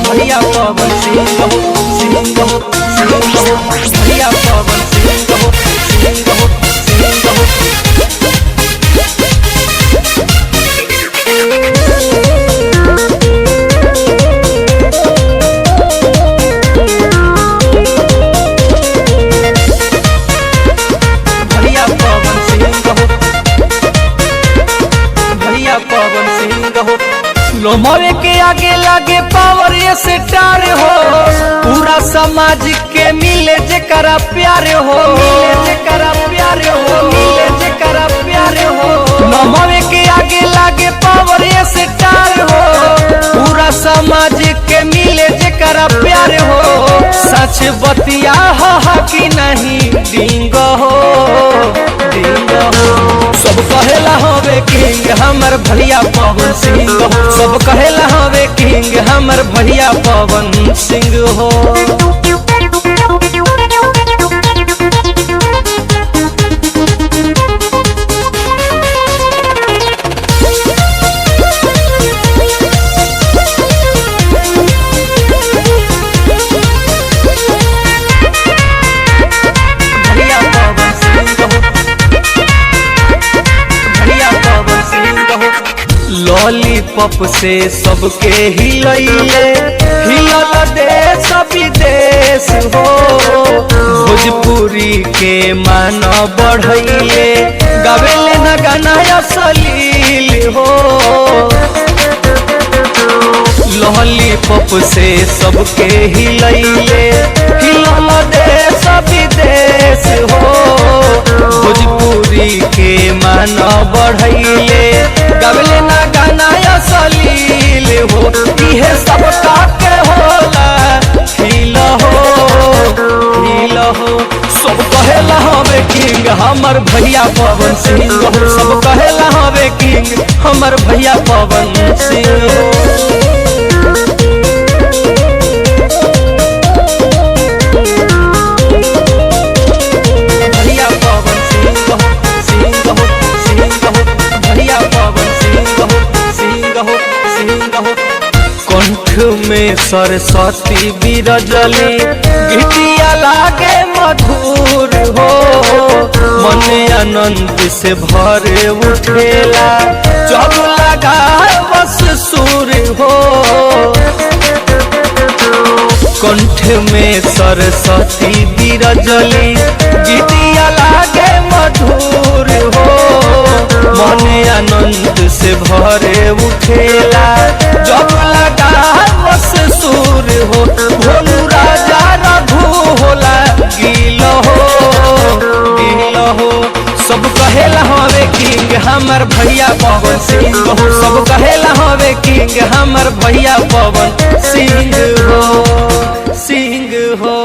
भैया पवन सिंह हो, सिंह हो, सिंह हो, भैया पवन सिंह हो, सिंह हो, सिंह हो। भैया पवन सिंह हो, भैया पवन सिंह हो। लोमवे के आगे लागे पावर ये स्टार हो, पूरा समाज के मिले जेकरा प्यार हो, मिले जेकरा प्यार हो, मिले जेकरा प्यार हो। लोमवे के आगे लागे पावर ये स्टार हो, पूरा समाज के मिले जेकरा प्यार हो। सच बतिया हा कि नहीं डिंग हो, डिंग हो। सब कहेला हवे किंग हमर भैया पवन सिंह हो, सब कहेला हवे किंग हमर भैया पवन सिंह हो। भैया पवन सिंह हो, भैया पवन सिंह हो। लॉलीपॉप से सबके हिलैले, हिलल देश विदेश हो। भोजपुरी के मान बढ़ैले, गावेले न गाना अश्लील हो। लॉलीपॉप से सबके हिलैले, हिलल देश विदेश हो। भोजपुरी के मान बढ़ैले, गावेले ना गाना अश्लील हो। इहे सब के होला हिल हो, हिल हो। सब कहेला हवे किंग हमर भैया पवन सिंह हो, सब कहेला हवे किंग हमर भैया पवन सिंह हो। कंठ में सरस्वती बिरजली, गीतिया लागे मधुर हो। मन अनंत से भरे उठेला, जब लगा बस सुर हो। कंठ में सरस्वती बिरजली, गीतिया लागे मधुर हो। मन अनंत से भरे उठेला, जब लगा बस सुर हो। भोलू राजा रघु होला गील हो, गील हो। सब कहेला हवे किंग हमर भैया पवन सिंह हो, सब कहेला हवे किंग हमर भैया पवन सिंह हो, सिंह हो।